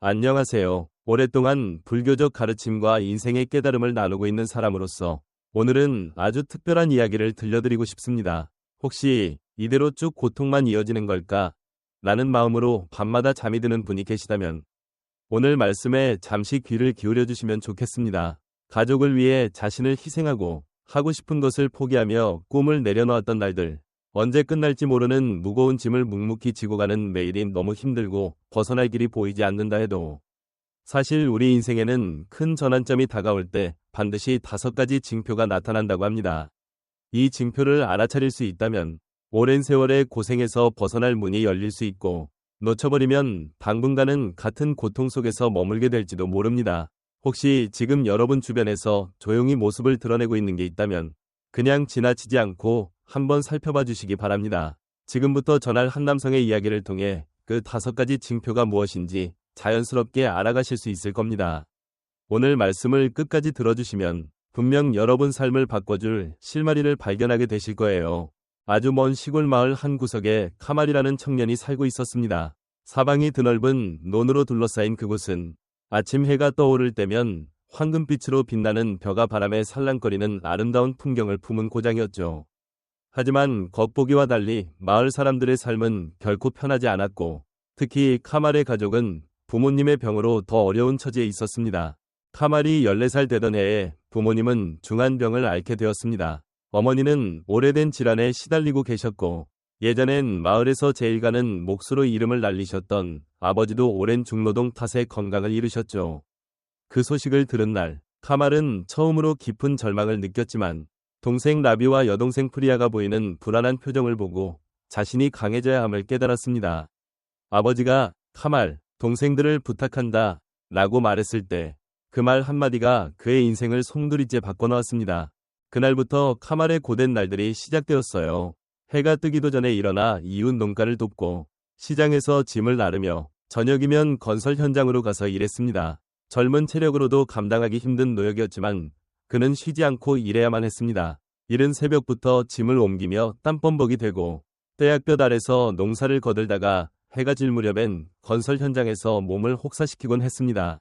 안녕하세요. 오랫동안 불교적 가르침과 인생의 깨달음을 나누고 있는 사람으로서 오늘은 아주 특별한 이야기를 들려드리고 싶습니다. 혹시 이대로 쭉 고통만 이어지는 걸까? 라는 마음으로 밤마다 잠이 드는 분이 계시다면 오늘 말씀에 잠시 귀를 기울여 주시면 좋겠습니다. 가족을 위해 자신을 희생하고 하고 싶은 것을 포기하며 꿈을 내려놓았던 날들, 언제 끝날지 모르는 무거운 짐을 묵묵히 지고 가는 매일이 너무 힘들고 벗어날 길이 보이지 않는다 해도 사실 우리 인생에는 큰 전환점이 다가올 때 반드시 5가지 징표가 나타난다고 합니다. 이 징표를 알아차릴 수 있다면 오랜 세월의 고생에서 벗어날 문이 열릴 수 있고, 놓쳐버리면 당분간은 같은 고통 속에서 머물게 될지도 모릅니다. 혹시 지금 여러분 주변에서 조용히 모습을 드러내고 있는 게 있다면 그냥 지나치지 않고 한번 살펴봐 주시기 바랍니다. 지금부터 전할 한남성의 이야기를 통해 그 5가지 징표가 무엇인지 자연스럽게 알아가실 수 있을 겁니다. 오늘 말씀을 끝까지 들어주시면 분명 여러분 삶을 바꿔줄 실마리를 발견하게 되실 거예요. 아주 먼 시골 마을 한 구석에 카말이라는 청년이 살고 있었습니다. 사방이 드넓은 논으로 둘러싸인 그곳은 아침 해가 떠오를 때면 황금빛으로 빛나는 벼가 바람에 살랑거리는 아름다운 풍경을 품은 고장이었죠. 하지만 겉보기와 달리 마을 사람들의 삶은 결코 편하지 않았고, 특히 카말의 가족은 부모님의 병으로 더 어려운 처지에 있었습니다. 카말이 14살 되던 해에 부모님은 중한병을 앓게 되었습니다. 어머니는 오래된 질환에 시달리고 계셨고, 예전엔 마을에서 제일 가는 몫으로 이름을 날리셨던 아버지도 오랜 중노동 탓에 건강을 잃으셨죠. 그 소식을 들은 날, 카말은 처음으로 깊은 절망을 느꼈지만 동생 라비와 여동생 프리아가 보이는 불안한 표정을 보고 자신이 강해져야 함을 깨달았습니다. 아버지가 카말, 동생들을 부탁한다 라고 말했을 때 그 말 한마디가 그의 인생을 송두리째 바꿔놓았습니다. 그날부터 카말의 고된 날들이 시작되었어요. 해가 뜨기도 전에 일어나 이웃 농가를 돕고 시장에서 짐을 나르며 저녁이면 건설 현장으로 가서 일했습니다. 젊은 체력으로도 감당하기 힘든 노역이었지만 그는 쉬지 않고 일해야만 했습니다. 이른 새벽부터 짐을 옮기며 땀범벅이 되고 떼약볕 아래서 농사를 거들다가 해가 질 무렵엔 건설 현장에서 몸을 혹사시키곤 했습니다.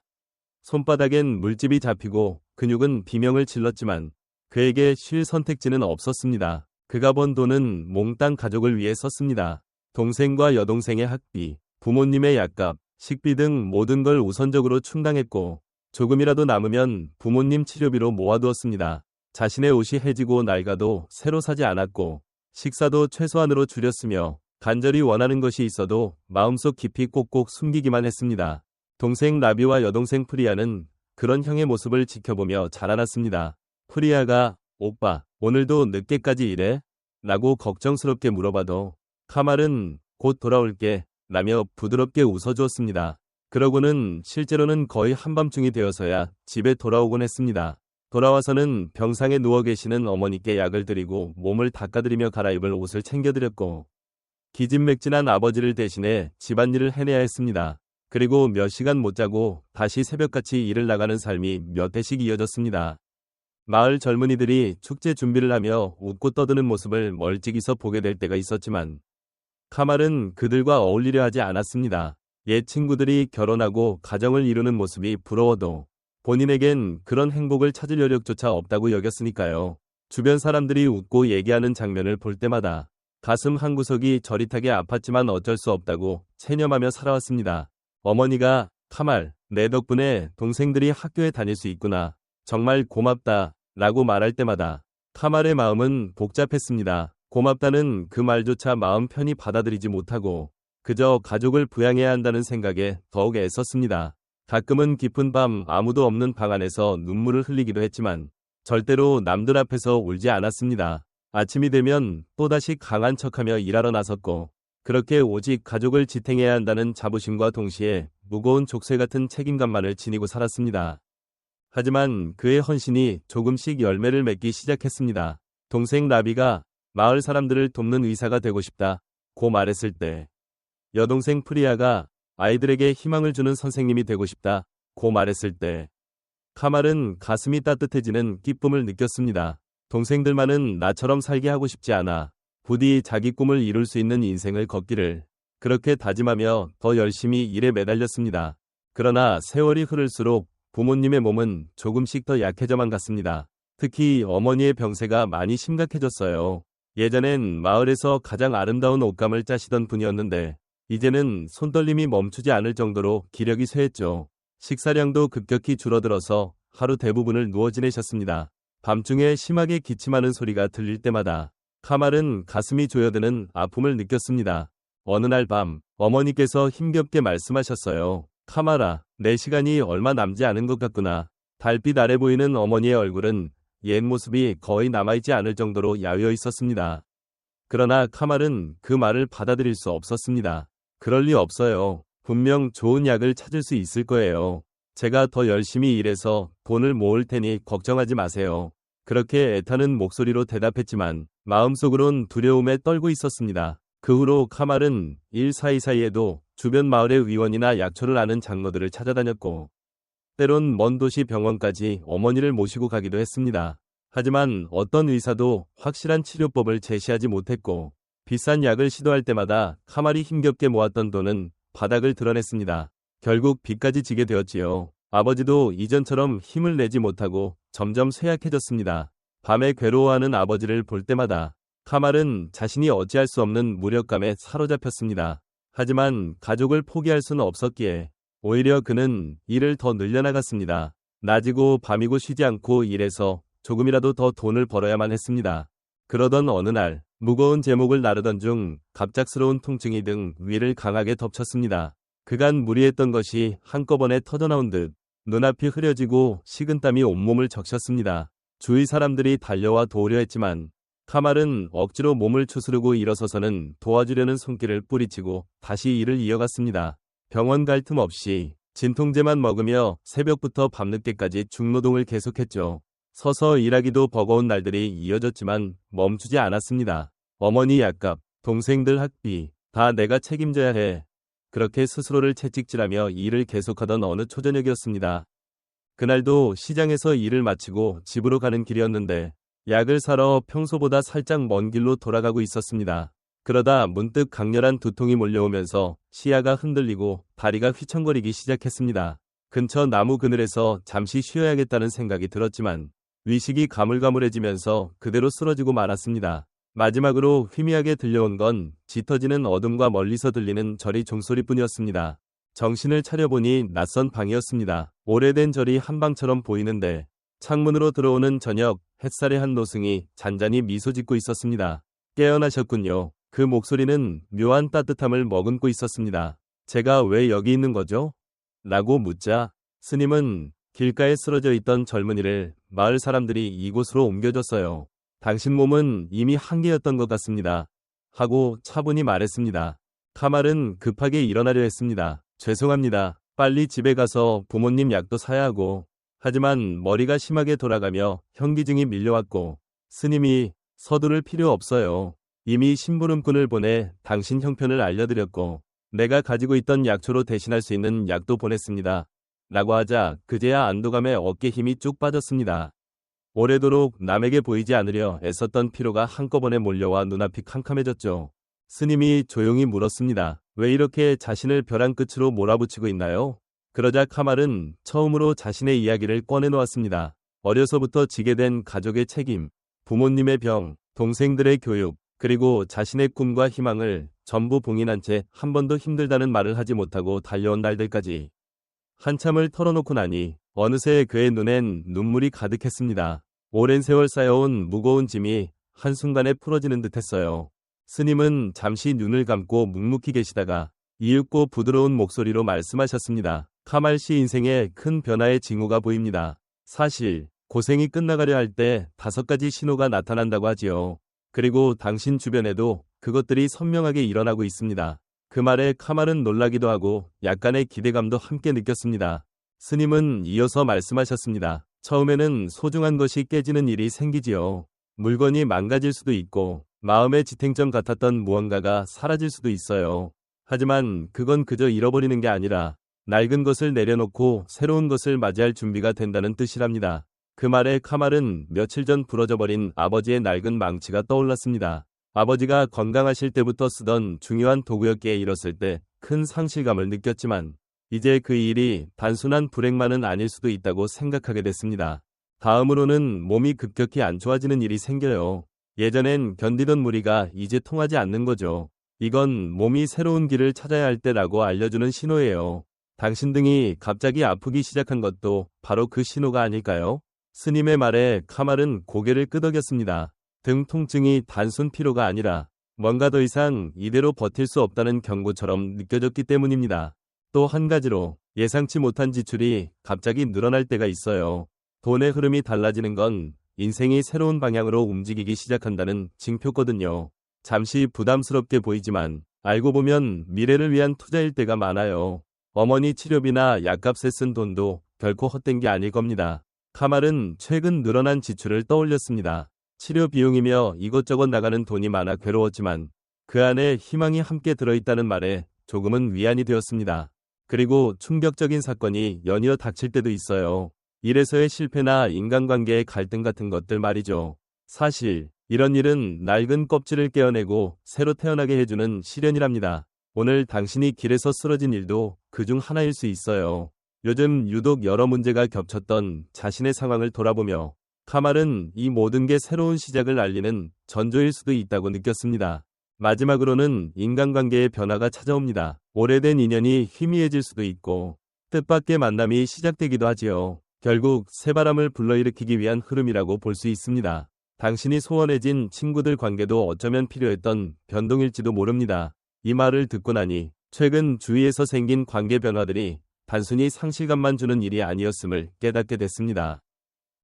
손바닥엔 물집이 잡히고 근육은 비명을 질렀지만 그에게 쉴 선택지는 없었습니다. 그가 번 돈은 몽땅 가족을 위해 썼습니다. 동생과 여동생의 학비, 부모님의 약값, 식비 등 모든 걸 우선적으로 충당했고, 조금이라도 남으면 부모님 치료비로 모아두었습니다. 자신의 옷이 해지고 낡아도 새로 사지 않았고, 식사도 최소한으로 줄였으며 간절히 원하는 것이 있어도 마음속 깊이 꼭꼭 숨기기만 했습니다. 동생 라비와 여동생 프리아는 그런 형의 모습을 지켜보며 자라났습니다. 프리아가 오빠, 오늘도 늦게까지 일해? 라고 걱정스럽게 물어봐도 카말은 곧 돌아올게 라며 부드럽게 웃어주었습니다. 그러고는 실제로는 거의 한밤중이 되어서야 집에 돌아오곤 했습니다. 돌아와서는 병상에 누워 계시는 어머니께 약을 드리고 몸을 닦아드리며 갈아입을 옷을 챙겨드렸고, 기진맥진한 아버지를 대신해 집안일을 해내야 했습니다. 그리고 몇 시간 못 자고 다시 새벽같이 일을 나가는 삶이 몇 해씩 이어졌습니다. 마을 젊은이들이 축제 준비를 하며 웃고 떠드는 모습을 멀찍이서 보게 될 때가 있었지만 카말은 그들과 어울리려 하지 않았습니다. 옛 친구들이 결혼하고 가정을 이루는 모습이 부러워도 본인에겐 그런 행복을 찾을 여력조차 없다고 여겼으니까요. 주변 사람들이 웃고 얘기하는 장면을 볼 때마다 가슴 한구석이 저릿하게 아팠지만 어쩔 수 없다고 체념하며 살아왔습니다. 어머니가 카말, 내 덕분에 동생들이 학교에 다닐 수 있구나. 정말 고맙다 라고 말할 때마다 카말의 마음은 복잡했습니다. 고맙다는 그 말조차 마음 편히 받아들이지 못하고 그저 가족을 부양해야 한다는 생각에 더욱 애썼습니다. 가끔은 깊은 밤 아무도 없는 방 안에서 눈물을 흘리기도 했지만 절대로 남들 앞에서 울지 않았습니다. 아침이 되면 또다시 강한 척하며 일하러 나섰고, 그렇게 오직 가족을 지탱해야 한다는 자부심과 동시에 무거운 족쇄 같은 책임감만을 지니고 살았습니다. 하지만 그의 헌신이 조금씩 열매를 맺기 시작했습니다. 동생 라비가 마을 사람들을 돕는 의사가 되고 싶다 고 말했을 때, 여동생 프리아가 아이들에게 희망을 주는 선생님이 되고 싶다 고 말했을 때 카말은 가슴이 따뜻해지는 기쁨을 느꼈습니다. 동생들만은 나처럼 살게 하고 싶지 않아 부디 자기 꿈을 이룰 수 있는 인생을 걷기를 그렇게 다짐하며 더 열심히 일에 매달렸습니다. 그러나 세월이 흐를수록 부모님의 몸은 조금씩 더 약해져만 갔습니다. 특히 어머니의 병세가 많이 심각해졌어요. 예전엔 마을에서 가장 아름다운 옷감을 짜시던 분이었는데 이제는 손떨림이 멈추지 않을 정도로 기력이 쇠했죠. 식사량도 급격히 줄어들어서 하루 대부분을 누워 지내셨습니다. 밤중에 심하게 기침하는 소리가 들릴 때마다 카말은 가슴이 조여드는 아픔을 느꼈습니다. 어느 날 밤 어머니께서 힘겹게 말씀하셨어요. 카말아, 내 시간이 얼마 남지 않은 것 같구나. 달빛 아래 보이는 어머니의 얼굴은 옛 모습이 거의 남아있지 않을 정도로 야위어 있었습니다. 그러나 카말은 그 말을 받아들일 수 없었습니다. 그럴 리 없어요. 분명 좋은 약을 찾을 수 있을 거예요. 제가 더 열심히 일해서 돈을 모을 테니 걱정하지 마세요. 그렇게 애타는 목소리로 대답했지만 마음속으론 두려움에 떨고 있었습니다. 그 후로 카말은 일 사이사이에도 주변 마을의 의원이나 약초를 아는 장로들을 찾아다녔고 때론 먼 도시 병원까지 어머니를 모시고 가기도 했습니다. 하지만 어떤 의사도 확실한 치료법을 제시하지 못했고 비싼 약을 시도할 때마다 카말이 힘겹게 모았던 돈은 바닥을 드러냈습니다. 결국 빚까지 지게 되었지요. 아버지도 이전처럼 힘을 내지 못하고 점점 쇠약해졌습니다. 밤에 괴로워하는 아버지를 볼 때마다 카말은 자신이 어찌할 수 없는 무력감에 사로잡혔습니다. 하지만 가족을 포기할 수는 없었기에 오히려 그는 일을 더 늘려나갔습니다. 낮이고 밤이고 쉬지 않고 일해서 조금이라도 더 돈을 벌어야만 했습니다. 그러던 어느 날 무거운 제목을 나르던 중 갑작스러운 통증이 등 위를 강하게 덮쳤습니다. 그간 무리했던 것이 한꺼번에 터져나온 듯 눈앞이 흐려지고 식은땀이 온몸을 적셨습니다. 주위 사람들이 달려와 도우려 했지만 카말은 억지로 몸을 추스르고 일어서서는 도와주려는 손길을 뿌리치고 다시 일을 이어갔습니다. 병원 갈 틈 없이 진통제만 먹으며 새벽부터 밤늦게까지 중노동을 계속했죠. 서서 일하기도 버거운 날들이 이어졌지만 멈추지 않았습니다. 어머니 약값, 동생들 학비, 다 내가 책임져야 해. 그렇게 스스로를 채찍질하며 일을 계속하던 어느 초저녁이었습니다. 그날도 시장에서 일을 마치고 집으로 가는 길이었는데 약을 사러 평소보다 살짝 먼 길로 돌아가고 있었습니다. 그러다 문득 강렬한 두통이 몰려오면서 시야가 흔들리고 다리가 휘청거리기 시작했습니다. 근처 나무 그늘에서 잠시 쉬어야겠다는 생각이 들었지만 의식이 가물가물해지면서 그대로 쓰러지고 말았습니다. 마지막으로 희미하게 들려온 건 짙어지는 어둠과 멀리서 들리는 절의 종소리뿐이었습니다. 정신을 차려보니 낯선 방이었습니다. 오래된 절이 한방처럼 보이는데 창문으로 들어오는 저녁 햇살의 한 노승이 잔잔히 미소 짓고 있었습니다. 깨어나셨군요. 그 목소리는 묘한 따뜻함을 머금고 있었습니다. 제가 왜 여기 있는 거죠? 라고 묻자 스님은 길가에 쓰러져 있던 젊은이를 마을 사람들이 이곳으로 옮겨줬어요. 당신 몸은 이미 한계였던 것 같습니다. 하고 차분히 말했습니다. 카말은 급하게 일어나려 했습니다. 죄송합니다. 빨리 집에 가서 부모님 약도 사야 하고 하지만 머리가 심하게 돌아가며 현기증이 밀려왔고 스님이 서두를 필요 없어요. 이미 심부름꾼을 보내 당신 형편을 알려드렸고 내가 가지고 있던 약초로 대신할 수 있는 약도 보냈습니다. 라고 하자 그제야 안도감에 어깨 힘이 쭉 빠졌습니다. 오래도록 남에게 보이지 않으려 애썼던 피로가 한꺼번에 몰려와 눈앞이 캄캄해졌죠. 스님이 조용히 물었습니다. 왜 이렇게 자신을 벼랑 끝으로 몰아붙이고 있나요? 그러자 카말은 처음으로 자신의 이야기를 꺼내놓았습니다. 어려서부터 지게 된 가족의 책임, 부모님의 병, 동생들의 교육, 그리고 자신의 꿈과 희망을 전부 봉인한 채 한 번도 힘들다는 말을 하지 못하고 달려온 날들까지 한참을 털어놓고 나니 어느새 그의 눈엔 눈물이 가득했습니다. 오랜 세월 쌓여온 무거운 짐이 한순간에 풀어지는 듯했어요. 스님은 잠시 눈을 감고 묵묵히 계시다가 이윽고 부드러운 목소리로 말씀하셨습니다. 카말 씨 인생에 큰 변화의 징후가 보입니다. 사실 고생이 끝나가려 할 때 5가지 신호가 나타난다고 하지요. 그리고 당신 주변에도 그것들이 선명하게 일어나고 있습니다. 그 말에 카말은 놀라기도 하고 약간의 기대감도 함께 느꼈습니다. 스님은 이어서 말씀하셨습니다. 처음에는 소중한 것이 깨지는 일이 생기지요. 물건이 망가질 수도 있고 마음의 지탱점 같았던 무언가가 사라질 수도 있어요. 하지만 그건 그저 잃어버리는 게 아니라 낡은 것을 내려놓고 새로운 것을 맞이할 준비가 된다는 뜻이랍니다. 그 말에 카말은 며칠 전 부러져버린 아버지의 낡은 망치가 떠올랐습니다. 아버지가 건강하실 때부터 쓰던 중요한 도구였기에 잃었을 때 큰 상실감을 느꼈지만 이제 그 일이 단순한 불행만은 아닐 수도 있다고 생각하게 됐습니다. 다음으로는 몸이 급격히 안 좋아지는 일이 생겨요. 예전엔 견디던 무리가 이제 통하지 않는 거죠. 이건 몸이 새로운 길을 찾아야 할 때라고 알려주는 신호예요. 당신 등이 갑자기 아프기 시작한 것도 바로 그 신호가 아닐까요? 스님의 말에 카말은 고개를 끄덕였습니다. 등 통증이 단순 피로가 아니라 뭔가 더 이상 이대로 버틸 수 없다는 경고처럼 느껴졌기 때문입니다. 또 한 가지로 예상치 못한 지출이 갑자기 늘어날 때가 있어요. 돈의 흐름이 달라지는 건 인생이 새로운 방향으로 움직이기 시작한다는 징표거든요. 잠시 부담스럽게 보이지만 알고 보면 미래를 위한 투자일 때가 많아요. 어머니 치료비나 약값에 쓴 돈도 결코 헛된 게 아닐 겁니다. 카말은 최근 늘어난 지출을 떠올렸습니다. 치료 비용이며 이것저것 나가는 돈이 많아 괴로웠지만 그 안에 희망이 함께 들어있다는 말에 조금은 위안이 되었습니다. 그리고 충격적인 사건이 연이어 닥칠 때도 있어요. 일에서의 실패나 인간관계의 갈등 같은 것들 말이죠. 사실 이런 일은 낡은 껍질을 깨어내고 새로 태어나게 해주는 시련이랍니다. 오늘 당신이 길에서 쓰러진 일도 그중 하나일 수 있어요. 요즘 유독 여러 문제가 겹쳤던 자신의 상황을 돌아보며 카말은 이 모든 게 새로운 시작을 알리는 전조일 수도 있다고 느꼈습니다. 마지막으로는 인간관계의 변화가 찾아옵니다. 오래된 인연이 희미해질 수도 있고 뜻밖의 만남이 시작되기도 하지요. 결국 새바람을 불러일으키기 위한 흐름이라고 볼 수 있습니다. 당신이 소원해진 친구들 관계도 어쩌면 필요했던 변동일지도 모릅니다. 이 말을 듣고 나니 최근 주위에서 생긴 관계 변화들이 단순히 상실감만 주는 일이 아니었음을 깨닫게 됐습니다.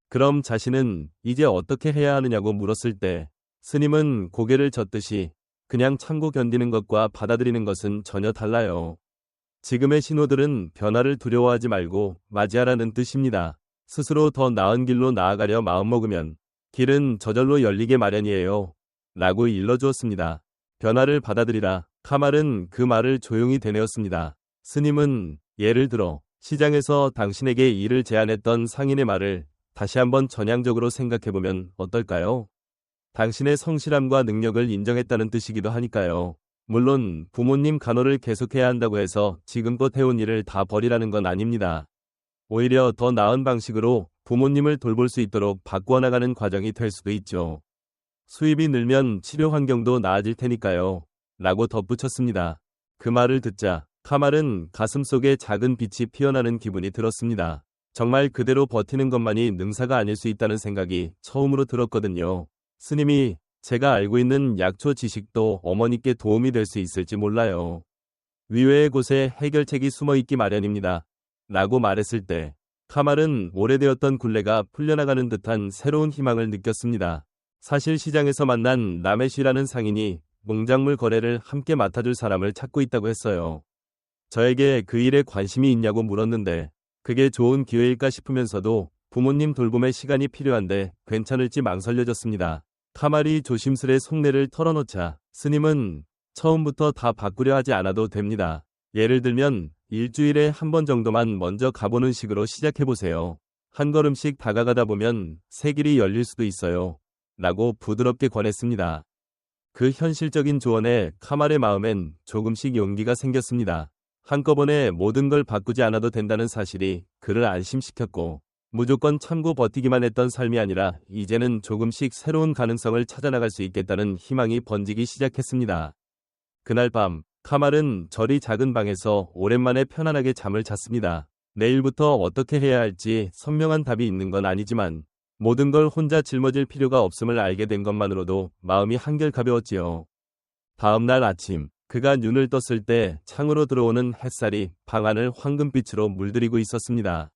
그럼 자신은 이제 어떻게 해야 하느냐고 물었을 때 스님은 고개를 젓듯이 그냥 참고 견디는 것과 받아들이는 것은 전혀 달라요. 지금의 신호들은 변화를 두려워하지 말고 맞이하라는 뜻입니다. 스스로 더 나은 길로 나아가려 마음먹으면 길은 저절로 열리게 마련이에요. 라고 일러주었습니다. 변화를 받아들이라. 카말은 그 말을 조용히 되뇌었습니다. 스님은 예를 들어 시장에서 당신에게 일을 제안했던 상인의 말을 다시 한번 전향적으로 생각해보면 어떨까요? 당신의 성실함과 능력을 인정했다는 뜻이기도 하니까요. 물론 부모님 간호를 계속해야 한다고 해서 지금껏 해온 일을 다 버리라는 건 아닙니다. 오히려 더 나은 방식으로 부모님을 돌볼 수 있도록 바꾸어 나가는 과정이 될 수도 있죠. 수입이 늘면 치료 환경도 나아질 테니까요. 라고 덧붙였습니다. 그 말을 듣자 카말은 가슴속에 작은 빛이 피어나는 기분이 들었습니다. 정말 그대로 버티는 것만이 능사가 아닐 수 있다는 생각이 처음으로 들었거든요. 스님이 제가 알고 있는 약초 지식도 어머니께 도움이 될 수 있을지 몰라요. 위외의 곳에 해결책이 숨어 있기 마련입니다. 라고 말했을 때 카말은 오래되었던 굴레가 풀려나가는 듯한 새로운 희망을 느꼈습니다. 사실 시장에서 만난 라메쉬라는 상인이 농작물 거래를 함께 맡아줄 사람을 찾고 있다고 했어요. 저에게 그 일에 관심이 있냐고 물었는데 그게 좋은 기회일까 싶으면서도 부모님 돌봄에 시간이 필요한데 괜찮을지 망설여졌습니다. 카말이 조심스레 속내를 털어놓자 스님은 처음부터 다 바꾸려 하지 않아도 됩니다. 예를 들면 일주일에 한 번 정도만 먼저 가보는 식으로 시작해보세요. 한 걸음씩 다가가다 보면 새 길이 열릴 수도 있어요. 라고 부드럽게 권했습니다. 그 현실적인 조언에 카말의 마음엔 조금씩 용기가 생겼습니다. 한꺼번에 모든 걸 바꾸지 않아도 된다는 사실이 그를 안심시켰고 무조건 참고 버티기만 했던 삶이 아니라 이제는 조금씩 새로운 가능성을 찾아나갈 수 있겠다는 희망이 번지기 시작했습니다. 그날 밤 카말은 저리 작은 방에서 오랜만에 편안하게 잠을 잤습니다. 내일부터 어떻게 해야 할지 선명한 답이 있는 건 아니지만 모든 걸 혼자 짊어질 필요가 없음을 알게 된 것만으로도 마음이 한결 가벼웠지요. 다음 날 아침 그가 눈을 떴을 때 창으로 들어오는 햇살이 방 안을 황금빛으로 물들이고 있었습니다.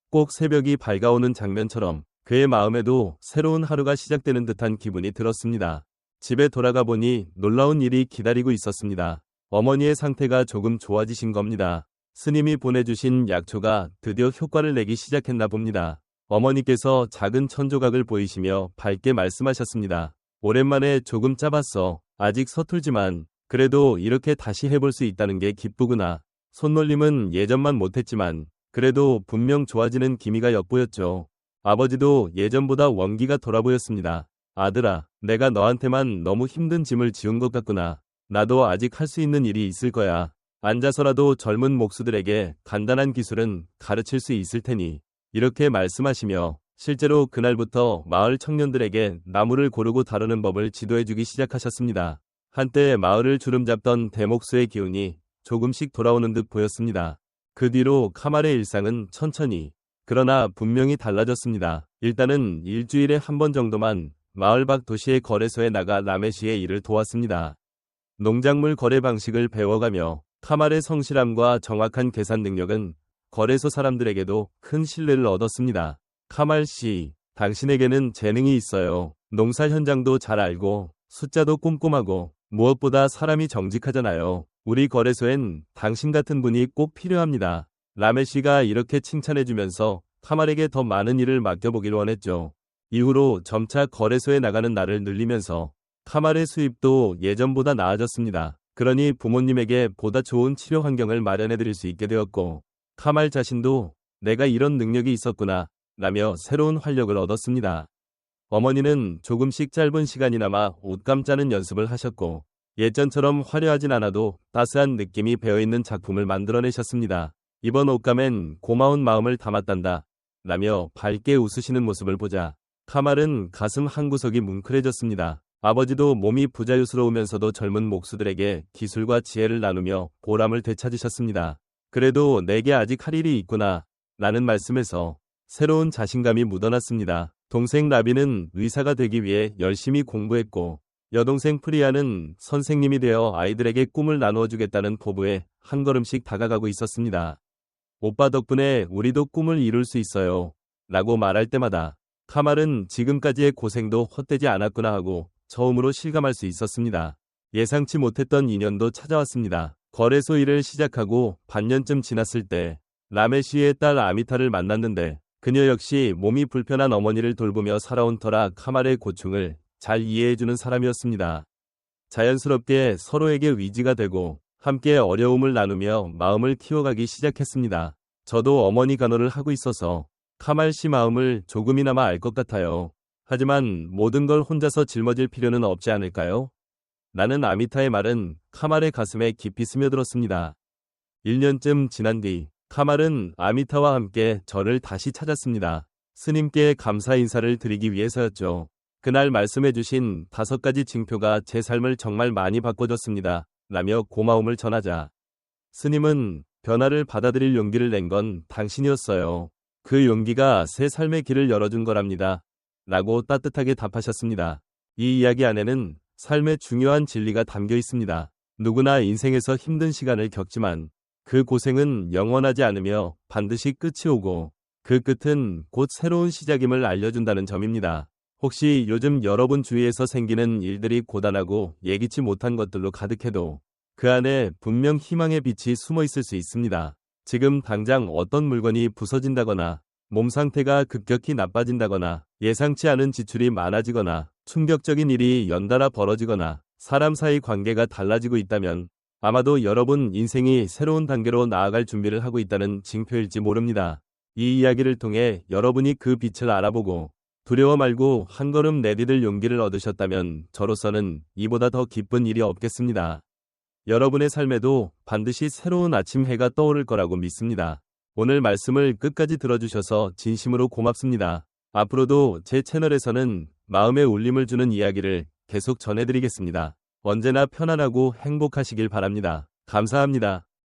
꼭 새벽이 밝아오는 장면처럼 그의 마음에도 새로운 하루가 시작되는 듯한 기분이 들었습니다. 집에 돌아가 보니 놀라운 일이 기다리고 있었습니다. 어머니의 상태가 조금 좋아지신 겁니다. 스님이 보내주신 약초가 드디어 효과를 내기 시작했나 봅니다. 어머니께서 작은 천조각을 보이시며 밝게 말씀하셨습니다. 오랜만에 조금 짜봤어. 아직 서툴지만 그래도 이렇게 다시 해볼 수 있다는 게 기쁘구나. 손놀림은 예전만 못했지만 그래도 분명 좋아지는 기미가 엿보였죠. 아버지도 예전보다 원기가 돌아 보였습니다. 아들아, 내가 너한테만 너무 힘든 짐을 지운 것 같구나. 나도 아직 할 수 있는 일이 있을 거야. 앉아서라도 젊은 목수들에게 간단한 기술은 가르칠 수 있을 테니 이렇게 말씀하시며 실제로 그날부터 마을 청년들에게 나무를 고르고 다루는 법을 지도해주기 시작하셨습니다. 한때 마을을 주름잡던 대목수의 기운이 조금씩 돌아오는 듯 보였습니다. 그 뒤로 카말의 일상은 천천히 그러나 분명히 달라졌습니다. 일단은 일주일에 한 번 정도만 마을 밖 도시의 거래소에 나가 라메시의 일을 도왔습니다. 농작물 거래 방식을 배워가며 카말의 성실함과 정확한 계산 능력은 거래소 사람들에게도 큰 신뢰를 얻었습니다. 카말 씨, 당신에게는 재능이 있어요. 농사 현장도 잘 알고 숫자도 꼼꼼하고 무엇보다 사람이 정직하잖아요. 우리 거래소엔 당신 같은 분이 꼭 필요합니다. 라메 씨가 이렇게 칭찬해주면서 카말에게 더 많은 일을 맡겨보길 원했죠. 이후로 점차 거래소에 나가는 날을 늘리면서 카말의 수입도 예전보다 나아졌습니다. 그러니 부모님에게 보다 좋은 치료 환경을 마련해드릴 수 있게 되었고 카말 자신도 내가 이런 능력이 있었구나 라며 새로운 활력을 얻었습니다. 어머니는 조금씩 짧은 시간이나마 옷감 짜는 연습을 하셨고 예전처럼 화려하진 않아도 따스한 느낌이 배어있는 작품을 만들어내셨습니다. 이번 옷감엔 고마운 마음을 담았단다 라며 밝게 웃으시는 모습을 보자 카말은 가슴 한구석이 뭉클해졌습니다. 아버지도 몸이 부자유스러우면서도 젊은 목수들에게 기술과 지혜를 나누며 보람을 되찾으셨습니다. 그래도 내게 아직 할 일이 있구나 라는 말씀에서 새로운 자신감이 묻어났습니다. 동생 라비는 의사가 되기 위해 열심히 공부했고 여동생 프리아는 선생님이 되어 아이들에게 꿈을 나누어 주겠다는 포부에 한 걸음씩 다가가고 있었습니다. 오빠 덕분에 우리도 꿈을 이룰 수 있어요 라고 말할 때마다 카말은 지금까지의 고생도 헛되지 않았구나 하고 처음으로 실감할 수 있었습니다. 예상치 못했던 인연도 찾아왔습니다. 거래소 일을 시작하고 반년쯤 지났을 때 라메 씨의 딸 아미타를 만났는데 그녀 역시 몸이 불편한 어머니를 돌보며 살아온 터라 카말의 고충을 잘 이해해주는 사람이었습니다. 자연스럽게 서로에게 위지가 되고 함께 어려움을 나누며 마음을 키워가기 시작했습니다. 저도 어머니 간호를 하고 있어서 카말 씨 마음을 조금이나마 알 것 같아요. 하지만 모든 걸 혼자서 짊어질 필요는 없지 않을까요? 라는 아미타의 말은 카말의 가슴에 깊이 스며들었습니다. 1년쯤 지난 뒤 카말은 아미타와 함께 저를 다시 찾았습니다. 스님께 감사 인사를 드리기 위해서였죠. 그날 말씀해주신 5가지 징표가 제 삶을 정말 많이 바꿔줬습니다. 라며 고마움을 전하자 스님은 변화를 받아들일 용기를 낸 건 당신이었어요. 그 용기가 새 삶의 길을 열어준 거랍니다. 라고 따뜻하게 답하셨습니다. 이 이야기 안에는 삶의 중요한 진리가 담겨 있습니다. 누구나 인생에서 힘든 시간을 겪지만 그 고생은 영원하지 않으며 반드시 끝이 오고 그 끝은 곧 새로운 시작임을 알려준다는 점입니다. 혹시 요즘 여러분 주위에서 생기는 일들이 고단하고 예기치 못한 것들로 가득해도 그 안에 분명 희망의 빛이 숨어 있을 수 있습니다. 지금 당장 어떤 물건이 부서진다거나 몸 상태가 급격히 나빠진다거나 예상치 않은 지출이 많아지거나 충격적인 일이 연달아 벌어지거나 사람 사이 관계가 달라지고 있다면 아마도 여러분 인생이 새로운 단계로 나아갈 준비를 하고 있다는 징표일지 모릅니다. 이 이야기를 통해 여러분이 그 빛을 알아보고 두려워 말고 한 걸음 내디딜 용기를 얻으셨다면 저로서는 이보다 더 기쁜 일이 없겠습니다. 여러분의 삶에도 반드시 새로운 아침 해가 떠오를 거라고 믿습니다. 오늘 말씀을 끝까지 들어주셔서 진심으로 고맙습니다. 앞으로도 제 채널에서는 마음에 울림을 주는 이야기를 계속 전해드리겠습니다. 언제나 편안하고 행복하시길 바랍니다. 감사합니다.